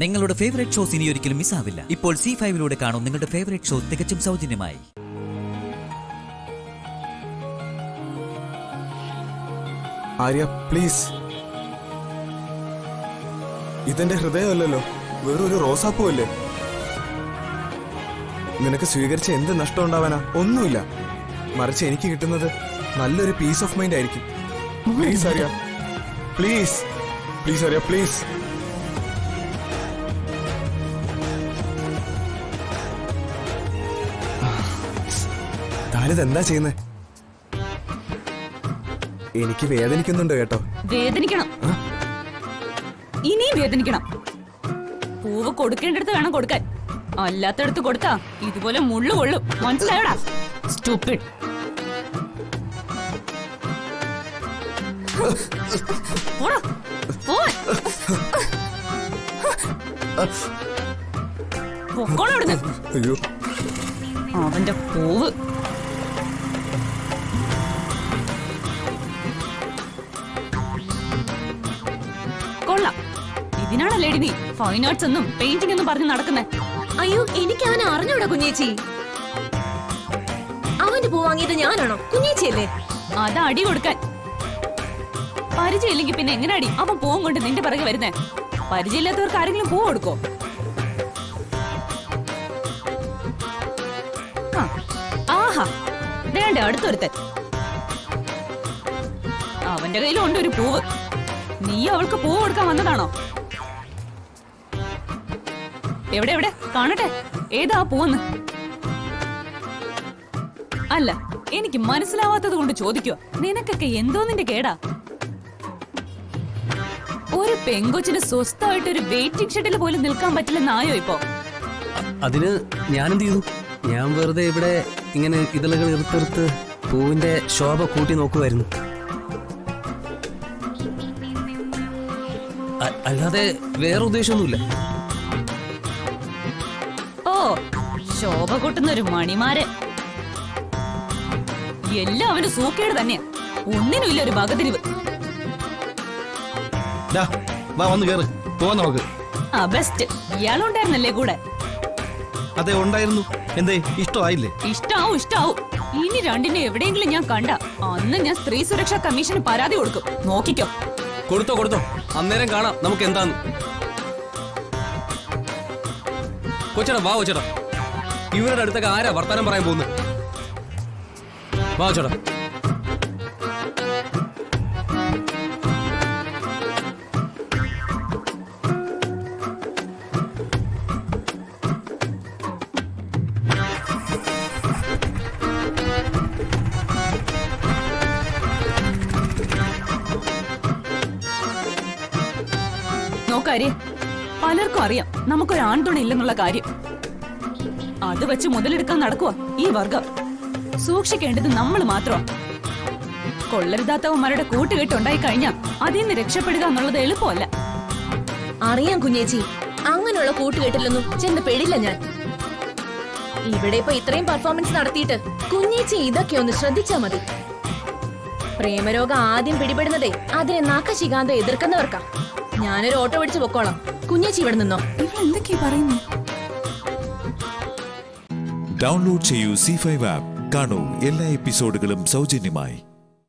നിങ്ങളുടെ favourite shows ഇനി ഒരിക്കലും മിസ്സാവില്ല. ഇപ്പോൾ C5 കാണും നിങ്ങളുടെ ഫേവറേറ്റ് ഷോ തികച്ചും സൗജന്യമായി. ആര്യ പ്ലീസ്, ഇതെന്റെ ഹൃദയമല്ലല്ലോ, വേറൊരു റോസാപ്പൂ അല്ലേ. നിനക്ക് സ്വീകരിച്ച എന്ത് നഷ്ടം ഉണ്ടാവാനാ? ഒന്നുമില്ല. മറിച്ച് എനിക്ക് കിട്ടുന്നത് നല്ലൊരു പീസ് ഓഫ് മൈൻഡ് ആയിരിക്കും. Please Arya, please please Arya, please. താനിത് എന്താ ചെയ്യുന്നേ? എനിക്ക് വേദനിക്കുന്നുണ്ട് കേട്ടോ. വേദനിക്കണം, ഇനിയും വേദനിക്കണം. പൂവ് കൊടുക്കേണ്ടടുത്ത് വേണം കൊടുക്കാൻ, അല്ലാത്തടത്ത് കൊടുത്താ ഇതുപോലെ മുള്ളു കൊള്ളും. മനസ്സിലായോടാ സ്റ്റുപ്പിഡ്. അവന്റെ പൂവ് കൊള്ളാം. ഇതിനാണല്ലേടി നീ ഫൈൻ ആർട്സ് ഒന്നും പെയിന്റിംഗ് ഒന്നും പറഞ്ഞ് നടക്കുന്നേ? അയ്യോ, എനിക്ക് അവനെ അറിഞ്ഞൂടാ കുഞ്ഞേച്ചി. അവന്റെ പൂ വാങ്ങിയത് ഞാനാണോ? കുഞ്ഞേച്ചിയല്ലേ? അത് അടി കൊടുക്കാൻ. പരിചയമില്ലെങ്കിൽ പിന്നെ എങ്ങനെ അടി? അവൻ പൂവും കൊണ്ട് നിന്റെ പിറകെ വരുന്നേ. പരിചയമില്ലാത്തവർക്ക് ആരെങ്കിലും പൂ കൊടുക്കോ? ആഹാ, വേണ്ട അടുത്തൊരുത്തൻ. അവന്റെ കയ്യിലുണ്ട് ഒരു പൂവ്. നീ അവൾക്ക് പൂവ് കൊടുക്കാൻ വന്നതാണോ? എവിടെ എവിടെ കാണട്ടെ, ഏതാ പൂവെന്ന്? അല്ല, എനിക്ക് മനസ്സിലാവാത്തത് കൊണ്ട് ചോദിക്കോ, നിനക്കൊക്കെ എന്തോ നിന്റെ കേടാ? ഒരു പെങ്കൊച്ചിന് സ്വസ്ഥമായിട്ടൊരു വെയിറ്റിംഗ് ഷെഡിൽ പോലും നിൽക്കാൻ പറ്റില്ലെന്നായോ ഇപ്പോ? അതിന് ഞാനെന്ത് ചെയ്തു? ഞാൻ വെറുതെ ഇവിടെ ഇങ്ങനെ ഇതളുകൾ എറുത്തെറുത്ത് പൂവിന്റെ ശോഭ കൂട്ടി നോക്കുമായിരുന്നു. അല്ലാതെ വേറെ ഉദ്ദേശമൊന്നുമില്ല. ഓ, ശോഭ കൂട്ടുന്ന ഒരു മണിമാരൻ. എല്ലാം അവന് സൂക്കേട് തന്നെയാ, ഒന്നിനുമില്ല ഒരു വകതിരിവ്. ബെസ്റ്റ്, ഇയാളുണ്ടായിരുന്നല്ലേ കൂടെ? അതെ ഉണ്ടായിരുന്നു. എന്തേ, ഇഷ്ടമായില്ലേ? ഇഷ്ടാവും. ഇനി രണ്ടിനെ എവിടെയെങ്കിലും ഞാൻ കണ്ട അന്ന് ഞാൻ സ്ത്രീ സുരക്ഷാ കമ്മീഷന് പരാതി കൊടുക്കും. നോക്കിക്കോ. കൊടുത്തോ, അന്നേരം കാണാം നമുക്ക് എന്താന്ന്. കൊച്ചടാ വാ, കൊച്ചടാ ഇവരുടെ അടുത്തൊക്കെ ആരാ വർത്താനം പറയാൻ പോകുന്നത്? വാ ചേട്ടാ. നോക്കാര്യേ, പലർക്കും അറിയാം നമുക്കൊരു ആൺതുണ ഇല്ലെന്നുള്ള കാര്യം. അത് വെച്ച് മുതലെടുക്കാൻ നടക്കുക ഈ വർഗം. സൂക്ഷിക്കേണ്ടത് നമ്മൾ മാത്രം. കൊള്ളരുതാത്തവന്മാരുടെ കൂട്ടുകെട്ടുണ്ടായി കഴിഞ്ഞാൽ അതിൽ നിന്ന് രക്ഷപ്പെടുക എന്നുള്ളത് എളുപ്പമല്ല. അറിയാം കുഞ്ഞേച്ചി, അങ്ങനെയുള്ള കൂട്ടുകെട്ടിലൊന്നും ചെന്ന് പെടില്ല ഞാൻ. ഇവിടെ ഇപ്പൊ ഇത്രയും പെർഫോമൻസ് നടത്തിയിട്ട് കുഞ്ഞേച്ചി ഇതൊക്കെ ഒന്ന് ശ്രദ്ധിച്ചാ മതി. പ്രേമരോഗം ആദ്യം പിടിപെടുന്നതേ അതിനെ നാക്കശികാന്തം എതിർക്കുന്നവർക്കാ. ഞാനൊരു ഓട്ടോ പിടിച്ച് പൊക്കോളാം. കുഞ്ഞേച്ചി ഇവിടെ നിന്നോ. എന്തൊക്കെയാ പറയുന്നു? ഡൗൺലോഡ് ചെയ്യൂ C5 ആപ്പ്. കാണൂ എല്ലാ എപ്പിസോഡുകളും സൗജന്യമായി.